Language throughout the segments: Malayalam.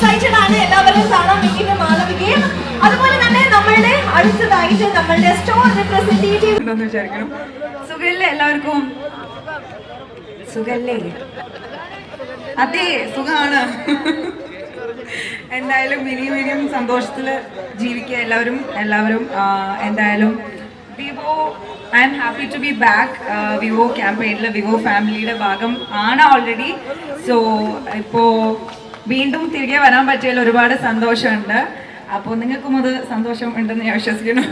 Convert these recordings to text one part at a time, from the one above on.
എക്സൈറ്റഡ് ആണ് എല്ലാവരും കാണാൻ വേണ്ടിയിട്ട് മാളവികയും. അതുപോലെ തന്നെ നമ്മളുടെ അടുത്തതായിട്ട് നമ്മളുടെ സ്റ്റോർ റിപ്രസെന്റേറ്റീവ് എന്താന്ന് വിചാരിക്കണം. സുഖല്ലേ എല്ലാവർക്കും? സുഖല്ലേ? അതെ, സുഖമാണ്. എന്തായാലും ഇനിയും സന്തോഷത്തിൽ ജീവിക്കുക എല്ലാവരും. എന്തായാലും Vivo, I am happy to be back. Vivo ക്യാമ്പയിനിൽ വിവോ ഫാമിലിയുടെ ഭാഗം ആണ് ഓൾറെഡി. സോ ഇപ്പോൾ വീണ്ടും തിരികെ വരാൻ പറ്റിയതിൽ ഒരുപാട് സന്തോഷമുണ്ട്. അപ്പോൾ നിങ്ങൾക്കും അത് സന്തോഷം ഉണ്ടെന്ന് ഞാൻ വിശ്വസിക്കുന്നു.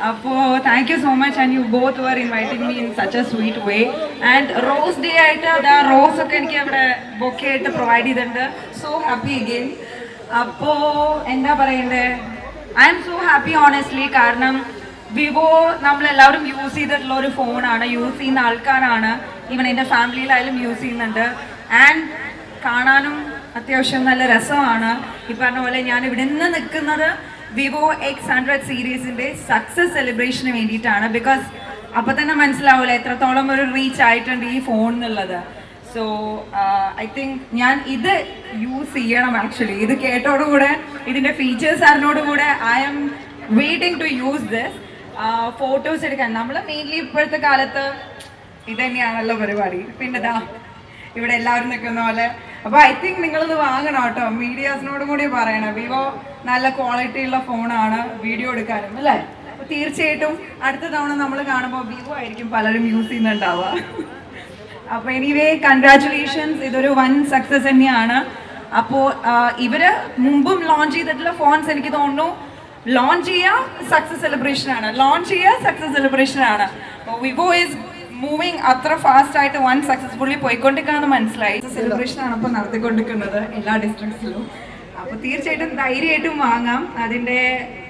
അപ്പോൾ thank you so much and you both were inviting me in such a sweet way. And rose day ആയിട്ട് അതാ റോസ് ഒക്കെ എനിക്ക് അവിടെ ബൊക്കെ ആയിട്ട് പ്രൊവൈഡ് ചെയ്തിട്ടുണ്ട്. So happy again. അപ്പോൾ എന്താ പറയണ്ടേ, I am so happy honestly. കാരണം വിവോ നമ്മളെല്ലാവരും യൂസ് ചെയ്തിട്ടുള്ള ഒരു ഫോണാണ്, യൂസ് ചെയ്യുന്ന ആൾക്കാരാണ്. ഈവൻ എൻ്റെ ഫാമിലിയിലായാലും യൂസ് ചെയ്യുന്നുണ്ട്. ആൻഡ് കാണാനും അത്യാവശ്യം നല്ല രസമാണ്. ഈ പറഞ്ഞ പോലെ ഞാൻ ഇവിടെ നിന്ന് നിൽക്കുന്നത് വിവോ X100 സീരീസിൻ്റെ സക്സസ് സെലിബ്രേഷന് വേണ്ടിയിട്ടാണ്. ബിക്കോസ് അപ്പം തന്നെ മനസ്സിലാവില്ല എത്രത്തോളം ഒരു റീച്ച് ആയിട്ടുണ്ട് ഈ ഫോൺ എന്നുള്ളത്. സോ ഐ തിങ്ക് ഞാൻ ഇത് യൂസ് ചെയ്യണം. ആക്ച്വലി ഇത് കേട്ടോടുകൂടെ, ഇതിൻ്റെ ഫീച്ചേഴ്സ് അറിഞ്ഞോടുകൂടെ I am waiting to use this. Photos എടുക്കാൻ നമ്മൾ മെയിൻലി ഇപ്പോഴത്തെ കാലത്ത് ഇത് തന്നെയാണല്ലോ പരിപാടി. പിന്നെ ഇതാ ഇവിടെ എല്ലാവരും നിൽക്കുന്ന പോലെ. അപ്പോൾ ഐ തിങ്ക് നിങ്ങളിത് വാങ്ങണം കേട്ടോ. മീഡിയാസിനോടും കൂടി പറയണം, വിവോ നല്ല ക്വാളിറ്റി ഉള്ള ഫോണാണ് വീഡിയോ എടുക്കാനും, അല്ലേ? അപ്പോൾ തീർച്ചയായിട്ടും അടുത്ത തവണ നമ്മൾ കാണുമ്പോൾ വിവോ ആയിരിക്കും പലരും യൂസ് ചെയ്യുന്നുണ്ടാവുക. അപ്പോൾ എനിവേ കൺഗ്രാറ്റുലേഷൻസ്, ഇതൊരു വൻ സക്സസ് തന്നെയാണ്. അപ്പോൾ ഇവര് മുമ്പും ലോഞ്ച് ചെയ്തിട്ടുള്ള ഫോൺസ് എനിക്ക് തോന്നുന്നു ലോഞ്ച് ചെയ്യുക സക്സസ് സെലിബ്രേഷൻ ആണ്. അപ്പോൾ വിവോ ഈസ് മൂവിങ് അത്ര ഫാസ്റ്റ് ആയിട്ട് വൺ സക്സസ്ഫുള്ളി പോയിക്കൊണ്ടിരിക്കുകയെന്ന് മനസ്സിലായി. സെലിബ്രേഷൻ ആണ് അപ്പോൾ നടത്തിക്കൊണ്ടിരിക്കുന്നത് എല്ലാ ഡിസ്ട്രിക്ട്സിലും. അപ്പോൾ തീർച്ചയായിട്ടും ധൈര്യമായിട്ടും വാങ്ങാം. അതിൻ്റെ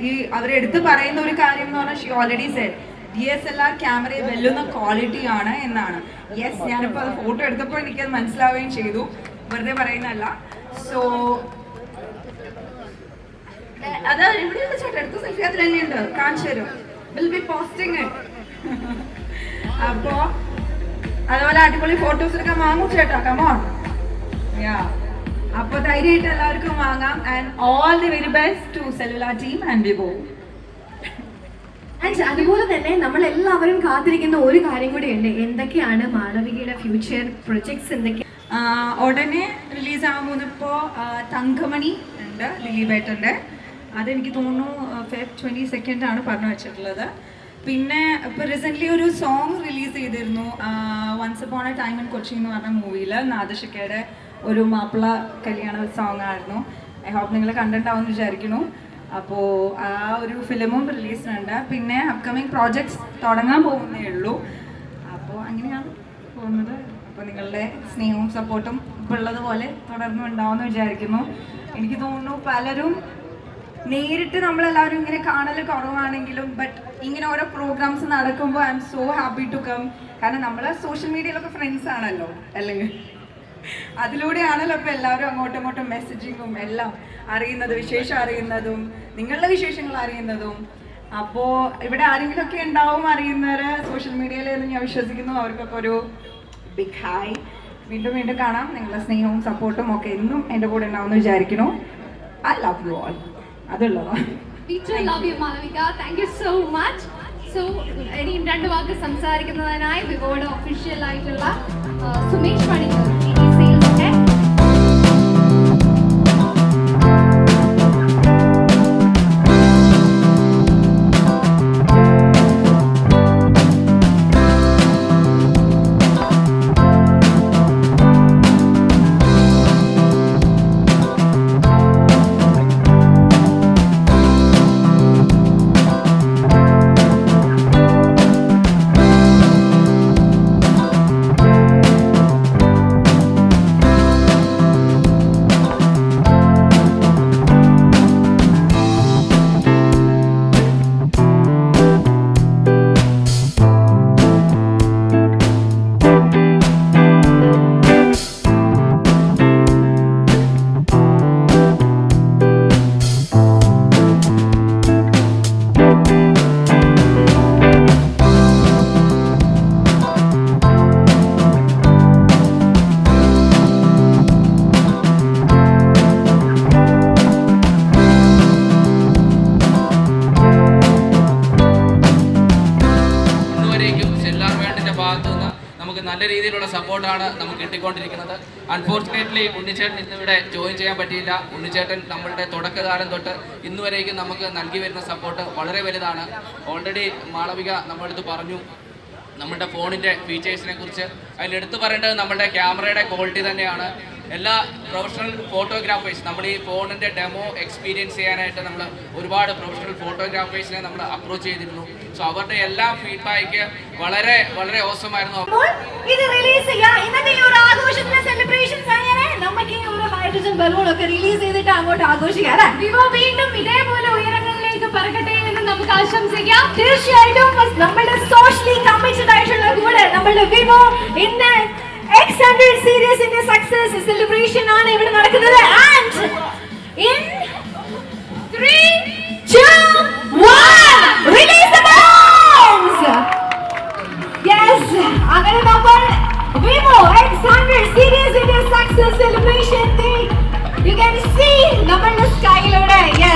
ഈ അവരെടുത്ത് പറയുന്ന ഒരു കാര്യം എന്ന് പറഞ്ഞാൽ ഷീ ഓൾറെഡി സെഡ് DSLR ക്യാമറയെ വെല്ലുന്ന ക്വാളിറ്റി ആണ് എന്നാണ്. യെസ്, ഞാനിപ്പോൾ അത് ഫോട്ടോ എടുത്തപ്പോൾ എനിക്കത് മനസ്സിലാവുകയും ചെയ്തു, വെറുതെ പറയുന്നതല്ല. സോ അത് ഇവിടെ ചേട്ടാ എടുത്ത സെൽഫി അതിൽ തന്നെയുണ്ട്, കാണിച്ചു തരും. Will be posting it. അപ്പോൾ അതുപോലെ അടിപൊളി ഫോട്ടോസ് എടുക്കാൻ വാങ്ങും ചേട്ടാ, കമോൺ. യാ, അപ്പോൾ ധൈര്യമായിട്ട് എല്ലാവർക്കും വാങ്ങാം. And all the very best to cellular team and Vivo. അതുപോലെ തന്നെ നമ്മൾ എല്ലാവരും കാത്തിരിക്കുന്ന ഒരു കാര്യം കൂടി ഉണ്ട്. എന്തൊക്കെയാണ് മാളവികയുടെ ഫ്യൂച്ചർ പ്രൊജക്ട്സ്? എന്തൊക്കെയാണ് ഉടനെ റിലീസ് ആകാൻ പോകുന്നപ്പോൾ തങ്കമണി ഉണ്ട്, ലിലിബേട്ടൻ്റെ. അതെനിക്ക് തോന്നുന്നു Feb 22 ആണ് പറഞ്ഞു വെച്ചിട്ടുള്ളത്. പിന്നെ ഇപ്പോൾ റീസെൻ്റ്ലി ഒരു സോങ് റിലീസ് ചെയ്തിരുന്നു, once upon a time in Kochi എന്ന് പറഞ്ഞ മൂവിയിൽ. നാദശിക്കയുടെ ഒരു മാപ്പിള കല്യാണ സോങ് ആയിരുന്നു. ഐ ഹോപ്പ് നിങ്ങൾ കണ്ടിട്ടുണ്ടാവുമെന്ന് വിചാരിക്കുന്നു. അപ്പോൾ ആ ഒരു ഫിലിമും റിലീസിനുണ്ട്. പിന്നെ അപ്കമിങ് പ്രോജക്ട്സ് തുടങ്ങാൻ പോകുന്നേ ഉള്ളൂ. അപ്പോൾ അങ്ങനെയാണ് പോകുന്നത്. അപ്പോൾ നിങ്ങളുടെ സ്നേഹവും സപ്പോർട്ടും ഇപ്പോൾ ഉള്ളതുപോലെ തുടർന്നും ഉണ്ടാവുമെന്ന് വിചാരിക്കുന്നു. എനിക്ക് തോന്നുന്നു പലരും നേരിട്ട് നമ്മളെല്ലാവരും ഇങ്ങനെ കാണൽ കുറവാണെങ്കിലും ബട്ട് ഇങ്ങനെ ഓരോ പ്രോഗ്രാംസ് നടക്കുമ്പോൾ I am so happy to come. കാരണം നമ്മൾ സോഷ്യൽ മീഡിയയിലൊക്കെ ഫ്രണ്ട്സ് ആണല്ലോ, അല്ലെങ്കിൽ അതിലൂടെയാണല്ലോ ഇപ്പോൾ എല്ലാവരും അങ്ങോട്ടും ഇങ്ങോട്ടും മെസ്സേജിങ്ങും എല്ലാം അറിയുന്നത്, വിശേഷം അറിയുന്നതും നിങ്ങളുടെ വിശേഷങ്ങൾ അറിയുന്നതും. അപ്പോൾ ഇവിടെ ആരെങ്കിലുമൊക്കെ ഉണ്ടാവും അറിയുന്നവർ സോഷ്യൽ മീഡിയയിൽ എന്ന് ഞാൻ വിശ്വസിക്കുന്നു. അവർക്കൊക്കെ ഒരു ബിഗ് ഹായ്. വീണ്ടും കാണാം. നിങ്ങളുടെ സ്നേഹവും സപ്പോർട്ടും ഒക്കെ എന്നും എൻ്റെ കൂടെ ഉണ്ടാവുമെന്ന് വിചാരിക്കുന്നു. I love you all. അതുള്ളതാ. ഇനി രണ്ട് വാക്ക് സംസാരിക്കുന്നതിനായി വിവോയുടെ ഒഫീഷ്യൽ ആയിട്ടുള്ള സുമേഷ് പണിക്കർ നല്ല രീതിയിലുള്ള സപ്പോർട്ടാണ് നമുക്ക് കിട്ടിക്കൊണ്ടിരിക്കുന്നത്. അൺഫോർച്ചുനേറ്റ്ലി ഉണ്ണിച്ചേട്ടൻ ഇന്നിവിടെ ജോയിൻ ചെയ്യാൻ പറ്റിയില്ല. ഉണ്ണിച്ചേട്ടൻ നമ്മളുടെ തുടക്കകാലം തൊട്ട് ഇന്നുവരേക്കും നമുക്ക് നൽകി വരുന്ന സപ്പോർട്ട് വളരെ വലുതാണ്. ഓൾറെഡി മാളവിക നമ്മളടുത്ത് പറഞ്ഞു നമ്മുടെ ഫോണിൻ്റെ ഫീച്ചേഴ്സിനെ കുറിച്ച്. അതിലെടുത്ത് പറയേണ്ടത് നമ്മുടെ ക്യാമറയുടെ ക്വാളിറ്റി തന്നെയാണ്. എല്ലാ പ്രൊഫഷണൽ ഫോട്ടോഗ്രാഫേഴ്സ് നമ്മൾ ഈ ഫോണിൻ്റെ ഡെമോ എക്സ്പീരിയൻസ് ചെയ്യാനായിട്ട് നമ്മൾ ഒരുപാട് പ്രൊഫഷണൽ ഫോട്ടോഗ്രാഫേഴ്സിനെ നമ്മൾ അപ്രോച്ച് ചെയ്തിരുന്നു. സോ അവരുടെ എല്ലാ ഫീഡ്ബാക്ക് വളരെ വളരെ ഓസമായിരുന്നു. ഇത് റിലീസ് ചെയ്യാം. ഇന്നത്തെ ഈ ഒരു ആഘോഷത്തിന്റെ സെലിബ്രേഷൻസ് അങ്ങനെ നമുക്ക് ഈ ഒരു ഹൈഡ്രജൻ ബലൂൺ ഒക്കെ റിലീസ് ചെയ്തിട്ട് അങ്ങോട്ട് ആഘോഷിക്കാം. വിവോ വീണ്ടും ഇതേപോലെ ഉയരങ്ങളിലേക്ക് പറക്കട്ടെ എന്ന് നമുക്ക് ആശംസിക്കാം. തീർച്ചയായിട്ടും നമ്മുടെ സോഷ്യലി കമ്മിറ്റഡ് ആയിട്ടുള്ള കൂടെ നമ്മുടെ വിവോ ഇന്ന് X100 series in success celebration ആണ് ഇവിടെ നടക്കുന്നത്. And in 3, 2, 1 release the balloons. Yes, അങ്ങനെ നമ്മൾ Vivo X100 series in success celebration day you can see നമ്മളുടെ സ്കൈയിലൂടെ. Yes.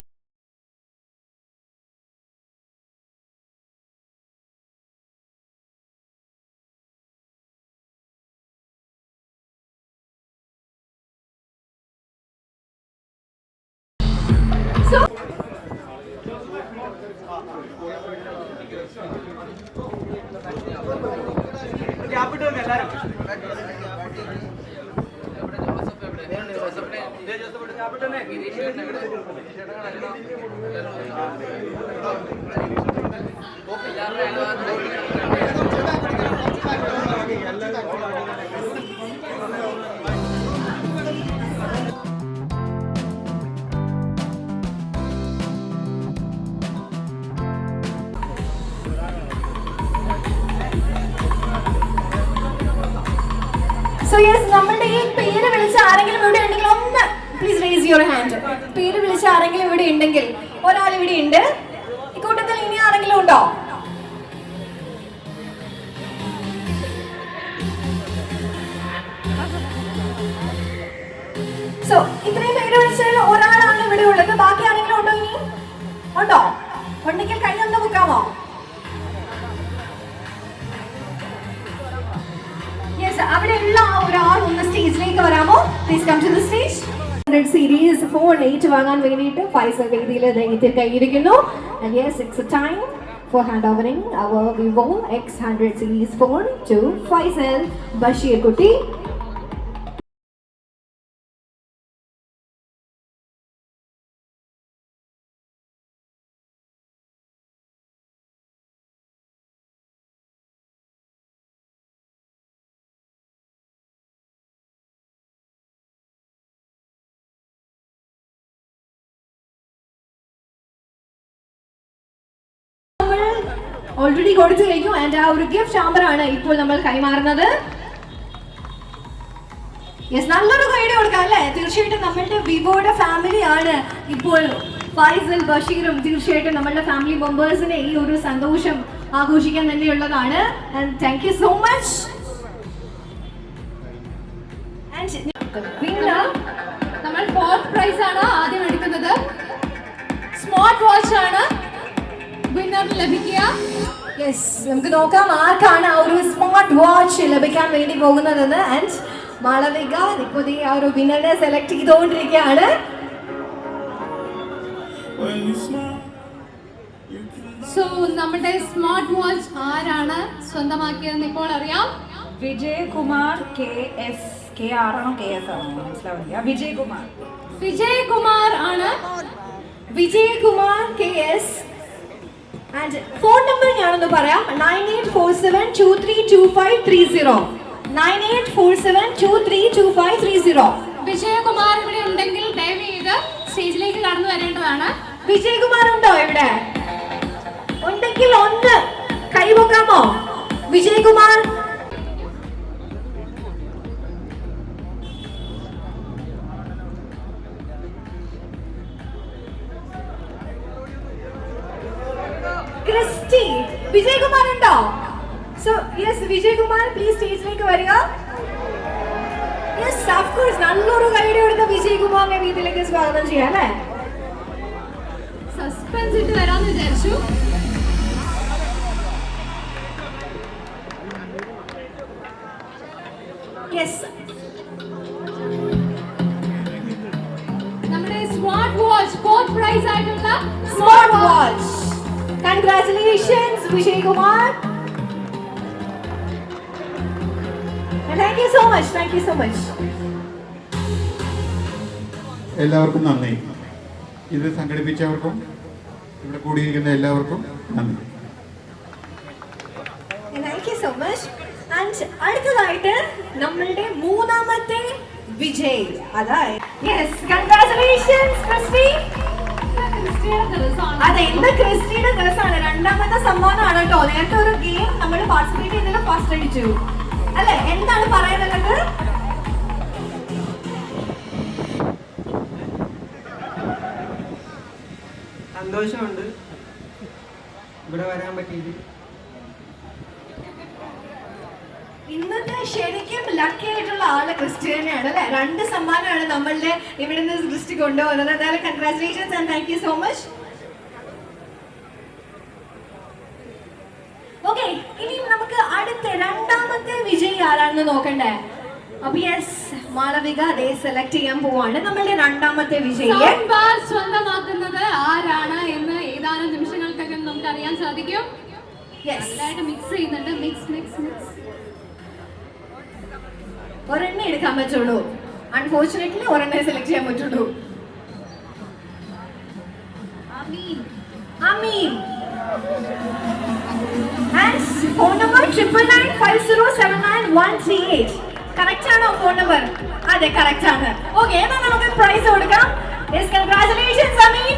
So yes, നമ്മളുടെ ഈ പേര് വിളിച്ച ആരെങ്കിലും ഇവിടെ ഉണ്ടെങ്കിൽ ഒന്ന് പ്ലീസ് റേസ് യുവർ ഹാൻഡ്. പേര് വിളിച്ച ആരെങ്കിലും ഇവിടെ ഉണ്ടെങ്കിൽ ഒരാൾ ഇവിടെ ഉണ്ട്. ഈ കൂട്ടത്തിൽ ഇനി ആരെങ്കിലും ഉണ്ടോ? സോ ഇത്രയും പേര് വിളിച്ചാൽ ഒരാളാണ് ഇവിടെ ഉള്ളത്. ബാക്കി ആരെങ്കിലും ഉണ്ടോ? ഇനി ഉണ്ടോ? ഉണ്ടെങ്കിൽ കൈ ഒന്ന് പൊക്കാമോ? അവിടെയുള്ള ഒരാൾ ഒന്ന് സ്റ്റേജിലേക്ക് വരാമോ? Please come to the stage. Series phone 8 വാങ്ങാൻ വേണ്ടിയിട്ട് ഫൈസൽ വേദിയിൽ എത്തിയിരിക്കുന്നു. And yes, it's a time for handovering our Vivo X100 series phone to Faisal Bashir Kutti. Already കൊടുത്തു കഴിഞ്ഞു. ആൻഡ് ആ ഒരു ഗിഫ്റ്റ് ചാമ്പറാണ് ഇപ്പോൾ നമ്മൾ കൈമാറുന്നത്. യെസ്, നല്ലൊരു കൈഡി കൊടുക്കാം അല്ലേ? തീർച്ചയായിട്ടും നമ്മളുടെ വിവോയുടെ ഫാമിലി ആണ് ഇപ്പോൾ ഫൈസൽ ബഷീറും. തീർച്ചയായിട്ടും നമ്മളുടെ ഫാമിലി മെമ്പേഴ്സിനെ ഈ ഒരു സന്തോഷം ആഘോഷിക്കാൻ തന്നെയുള്ളതാണ്. And thank you so much. നമ്മൾ ഫോർത്ത് പ്രൈസ് ആണ് ആദ്യം എടുക്കുന്നത്. സ്മാർട്ട് വാച്ച് ആണ് വിന്നറിന് ലഭിക്കുക. യെസ്, നമുക്ക് നോക്കാം ആർക്കാണ് ആ ഒരു സ്മാർട്ട് വാച്ച് ലഭിക്കാൻ വേണ്ടി പോകുന്നതെന്ന്. ആൻഡ് മാളവിക ഇപ്പോൾ ആ ഒരു വിന്നറിനെ സെലക്ട് ചെയ്തുകൊണ്ടിരിക്കുകയാണ്. സോ നമ്മുടെ സ്മാർട്ട് വാച്ച് ആരാണ് സ്വന്തമാക്കിയതെന്ന് ഇപ്പോൾ അറിയാം. വിജയകുമാർ KS. KR ആണോ KS ആണോ മനസ്സിലാവില്ല. വിജയകുമാർ. വിജയകുമാർ ആണ്. Vijayakumar KS. And phone number ഞാനൊന്ന് പറയാം. 9847232530. 9847232530. വിജയകുമാർ ഇവിടെ ഉണ്ടെങ്കിൽ ദയവ് ചെയ്ത് സ്റ്റേജിലേക്ക് കടന്നു വരേണ്ടതാണ്. വിജയകുമാർ ഉണ്ടോ ഇവിടെ? ഉണ്ടെങ്കിൽ ഒന്ന് കൈവക്കാമോ? വിജയകുമാർ. ക്രിസ്റ്റി. വിജയകുമാർ ഉണ്ടോ? സോ യെസ്, വിജയകുമാർ പ്ലീസ് സ്റ്റേജിലേക്ക് വരിക. യെസ്, ഓഫ് കോഴ്സ് നല്ലൊരു കൈഡി കൊടുത്ത വിജയകുമാറിനെ വീട്ടിലേക്ക് സ്വാഗതം ചെയ്യാം അല്ലേ? സസ്പെൻസ് ഇട്ട് വരാന്ന് വിചാരിച്ചു. പ്രൈസ് ആയിട്ടുള്ള smart watch. Congratulations Vijay Kumar. Thank you so much, thank you so much. എല്ലാവർക്കും നന്ദി. ഇത് സംഘടിപ്പിച്ചവർക്കും ഇവിടെ കൂടിയിരിക്കുന്ന എല്ലാവർക്കും നന്ദി. Thank you so much. And അടുത്തതായിട്ട് നമ്മളുടെ മൂന്നാമത്തെ വിജയ്, അതായത് യെസ്, കൺഗ്രാറ്റുലേഷൻസ് ക്രിസ്റ്റി. അതെ, ഇന്ന് ക്രിസ്റ്റിയുടെ ദിവസമാണ്. രണ്ടാമത്തെ സമ്മാനമാണ് കേട്ടോ. നേരത്തെ ഒരു ഗെയിം നമ്മൾ പാർട്ടിസിപ്പേറ്റ് ചെയ്തതിൽ ഫസ്റ്റ് അടിച്ചു അല്ലെ? എന്താണ് പറയാനുള്ളത്? സന്തോഷമുണ്ട് ഇവിടെ വരാൻ പറ്റിയത്. ഇന്നത്തെ ശരിക്കും ലക്കി ആയിട്ടുള്ള ആള് ക്രിസ്റ്റി തന്നെയാണ് അല്ലെ? 2 സമ്മാനമാണ് നമ്മളുടെ ഇവിടെ നിന്ന് ക്രിസ്റ്റി കൊണ്ടുപോകുന്നത്. അതായത് congratulations and thank you so much. Okay, ഇനി നമുക്ക് അടുത്ത രണ്ടാമത്തെ വിജയി ആരാണെന്ന് നോക്കണ്ടേ? അപ്പൊ യെസ്, മാളവിക അതേ സെലക്ട് ചെയ്യാൻ പോവാണ് നമ്മളുടെ രണ്ടാമത്തെ വിജയിയെ. സൗണ്ട് ബാർ സ്വന്തമാക്കുന്നത് ആരാണ് എന്ന് ഏതാനും നിമിഷങ്ങൾക്കകം നമുക്ക് അറിയാൻ സാധിക്കും. നല്ലതായിട്ട് മിക്സ് ചെയ്യുന്നുണ്ട്. മിക്സ് ഒരെണ്ണേ എടുക്കാൻ പറ്റുള്ളൂ. അൺഫോർച്ചുനേറ്റ്ലി ഒരെണ്ണേ സെലക്ട് ചെയ്യാൻ പറ്റുള്ളൂ. Ameen. And phone number 9995079138. Correct ആണോ ഫോൺ നമ്പർ? അതെ, കറക്റ്റ് ആണ്. ഓക്കെ, എന്നാൽ നമുക്ക് പ്രൈസ് കൊടുക്കാം. Yes, congratulations Ameen.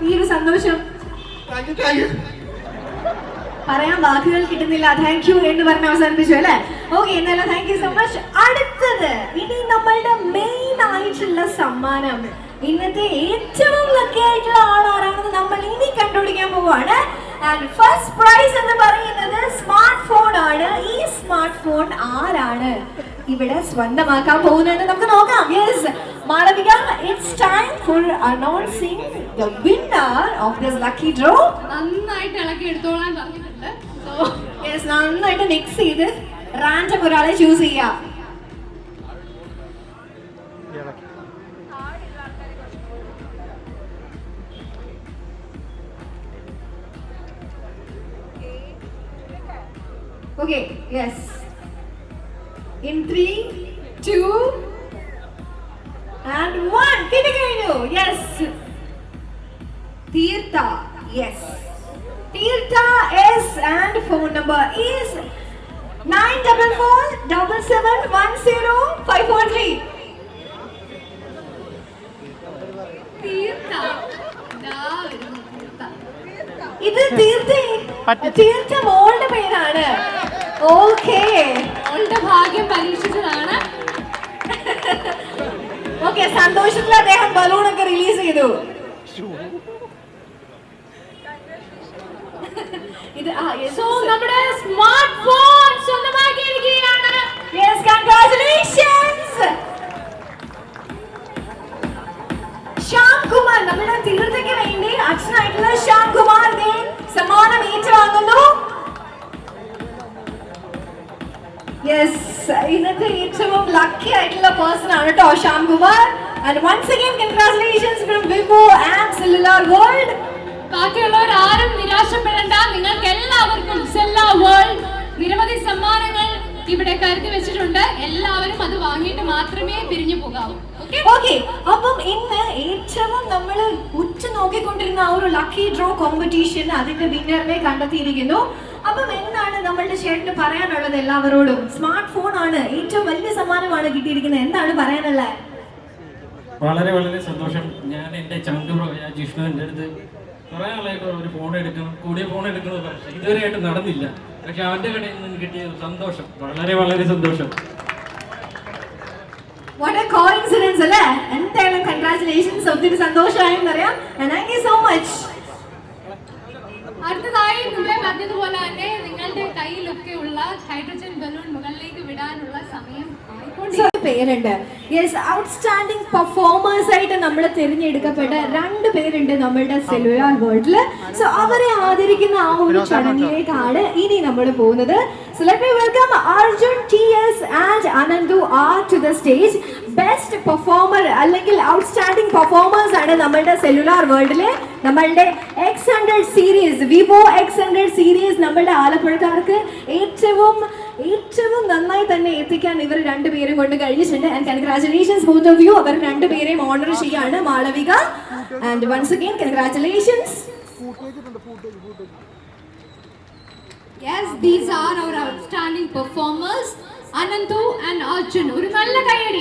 ഈ ഒരു സന്തോഷം പറയാൻ വാക്കുകൾ കിട്ടുന്നില്ല. താങ്ക് യു എന്ന് പറഞ്ഞ് അവസാനിപ്പിച്ചു അല്ലെ? ഓക്കെ, എന്നാലും താങ്ക് യു സോ മച്ച്. അടുത്തത് ഇനി നമ്മളുടെ മെയിൻ ആയിട്ടുള്ള സമ്മാനം, ഇന്നത്തെ ഏറ്റവും ലക്കി ആയിട്ടുള്ള ആളാരാണെന്ന് നമ്മൾ ഇനി കണ്ടുപിടിക്കാൻ പോവാണ്. ആൻഡ് ഫസ്റ്റ് പ്രൈസ് എന്ന് പറയുന്നത് സ്മാർട്ട് ഫോൺ ആണ്. ഈ സ്മാർട്ട് ഫോൺ ആരാണ് ഇവിടെ സ്വന്തമാക്കാൻ പോകുന്നത് നമുക്ക് നോക്കാം. Yes Malavika, it's time for announcing the winner of this lucky draw. നന്നായിട്ട് ഇളക്കി എടുത്തോളാൻ പറഞ്ഞിട്ടുണ്ട്. സോ യെസ്, നന്നായിട്ട് മിക്സ് ചെയ്ത് റാൻഡം ഒരാളെ ചൂസ് ചെയ്യാം. Okay, yes. In 3, 2, and 1. Kittikayinu. Yes. Tirtha. Yes. Tirtha is and phone number is 944771053. തീർത്ത ഇത് തീർച്ച മോളുടെ പേരാണ്. ഓക്കേ, അവളുടെ ഭാഗ്യം പരീക്ഷിച്ചതാണ്. ഓക്കെ, സന്തോഷത്തിൽ അദ്ദേഹം ബലൂണൊക്കെ റിലീസ് ചെയ്തു. ഇത് സോ നമ്മുടെ സ്മാർട്ട് ഫോൺ സ്വന്തമാക്കിയിരിക്കുകയാണ്. Yes, congratulations Shyam Kumar. നമ്മുടെ തീർത്ഥയ്ക്ക് വേണ്ടി അച്ഛനായിട്ടുള്ള ശ്യാം കുമാർ സമ്മാനം ഏറ്റുവാങ്ങുന്നു. യെസ്, ഇന്നത്തെ ഏറ്റവും ലക്കി ആയിട്ടുള്ള പേഴ്സൺ ആണ് കേട്ടോ Shyam Kumar. And once again congratulations from Vivo and cellular world. ബാക്കിയുള്ളവർ ആരും നിരാശപ്പെടേണ്ട. നിങ്ങൾക്ക് എല്ലാവർക്കും സെല്ല വേൾഡ് നിരവധി സമ്മാനങ്ങൾ ഇവിടെ കരുതി വെച്ചിട്ടുണ്ട്. എല്ലാവരും അത് വാങ്ങിയിട്ട് മാത്രമേ പിരിഞ്ഞു പോകാവൂ. ഓക്കെ, അപ്പം ഇന്ന് ഏറ്റവും നമ്മൾ ഉച്ചു നോക്കിക്കൊണ്ടിരുന്ന ആ ഒരു ലക്കി ഡ്രോ കോമ്പറ്റീഷൻ അതിന്റെ വിന്നറിനെ കണ്ടെത്തിയിരിക്കുന്നു. അപ്പം എന്താണ് നമ്മളുടെ ചേട്ടന് പറയാനുള്ളത് എല്ലാവരോടും? സ്മാർട്ട് ഫോൺ ആണ് ഏറ്റവും വലിയ സമ്മാനമാണ് കിട്ടിയിരിക്കുന്നത്. എന്താണ് പറയാനുള്ളത്? വളരെ വളരെ സന്തോഷം. ഞാൻ എൻ്റെ ചങ്കുപ്രയ ജിഷ്ണുവിൻ്റെ അടുത്ത് കുറേ ആളായിട്ട് ഒരു ഫോൺ എടുക്കണം, കൂടിയ ഫോൺ എടുക്കുന്നത്, പക്ഷേ ഇതുവരെയായിട്ട് നടന്നില്ല. പക്ഷെ അവൻ്റെ കടയിൽ നിന്ന് കിട്ടിയ സന്തോഷം വളരെ വളരെ സന്തോഷം. What a coincidence അല്ലേ? എന്തായാലും കൺഗ്രാറ്റുലേഷൻസ്, ഒത്തിരി സന്തോഷമായെന്ന് അറിയാം. Thank you so much. അടുത്തതായി മുമ്പേ പറഞ്ഞതുപോലെ തന്നെ നിങ്ങളുടെ കയ്യിലൊക്കെ ഉള്ള ഹൈഡ്രജൻ ബലൂൺ മുകളിലേക്ക് വിടാനുള്ള സമയം ആയിക്കൊണ്ടിരിക്കുന്നു. പേരുണ്ട്. യെസ്, ഔട്ട്സ്റ്റാൻഡിംഗ് പെർഫോമേഴ്സ് ആയിട്ട് നമ്മൾ തിരഞ്ഞെടുക്കപ്പെട്ട 2 പേരുണ്ട് നമ്മളുടെ സെല്ലുലാർ വേൾഡിൽ. സോ അവരെ ആദരിക്കുന്ന ആ ഒരു ചടങ്ങിലേക്കാണ് ഇനി നമ്മൾ പോകുന്നത്. So let me welcome Arjun TS and Anandu R to the stage. Best performer അല്ലെങ്കിൽ ഔട്ട്സ്റ്റാൻഡിംഗ് പെർഫോമേഴ്സ് ആണ് നമ്മളുടെ സെല്ലുലാർ വേൾഡിലെ നമ്മളുടെ X100 series, Vivo X100 series നമ്മളുടെ ആലപ്പുഴക്കാർക്ക് ഏറ്റവും നന്നായി തന്നെ എത്തിക്കാൻ ഇവർ 2 പേരും കൊണ്ട് കഴിഞ്ഞിട്ടുണ്ട്. And congratulations both of you. അവർ 2 പേരെയും ഓണർ ചെയ്യാണ് Malavika. And once again congratulations. Yes, these are our outstanding performers, Anandu and Arjun. ഒരു നല്ല കൈയടി.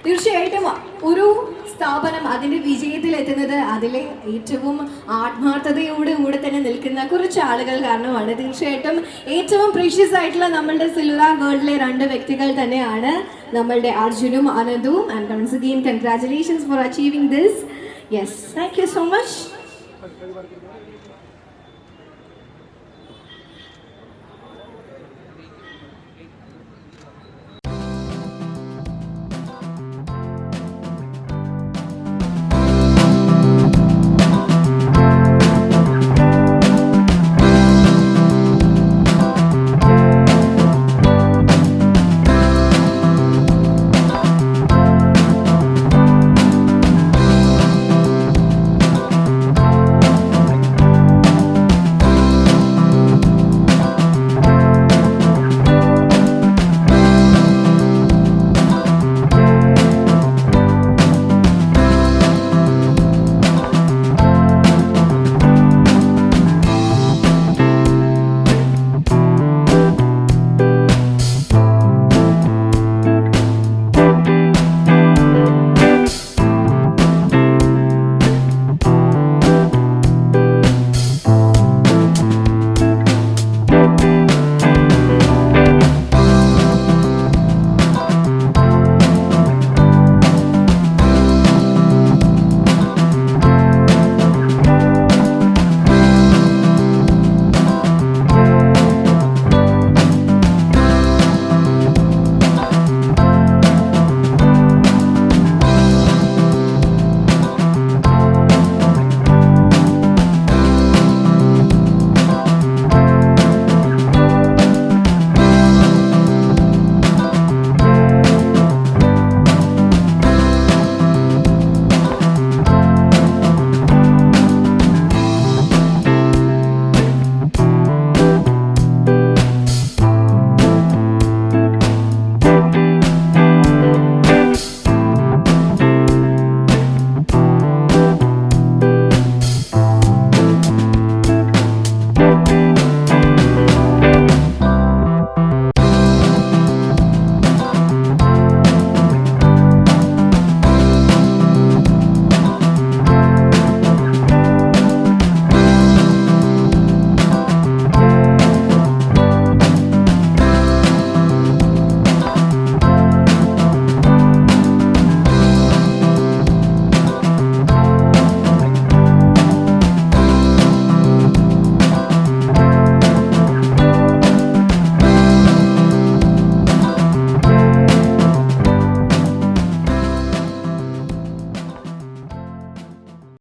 തീർച്ചയായിട്ടും ഒരു സ്ഥാപനം അതിന്റെ വിജയത്തിൽ എത്തുന്നത് അതിലെ ഏറ്റവും ആത്മാർത്ഥതയോടുകൂടെ തന്നെ നിൽക്കുന്ന കുറച്ച് ആളുകൾ കാരണമാണ്. തീർച്ചയായിട്ടും ഏറ്റവും പ്രീഷ്യസ് ആയിട്ടുള്ള നമ്മളുടെ സെല്ലുലാർ വേൾഡിലെ 2 വ്യക്തികൾ തന്നെയാണ് നമ്മളുടെ അർജുനും അനന്തുവും. And once again congratulations for achieving this. Yes, thank you so much.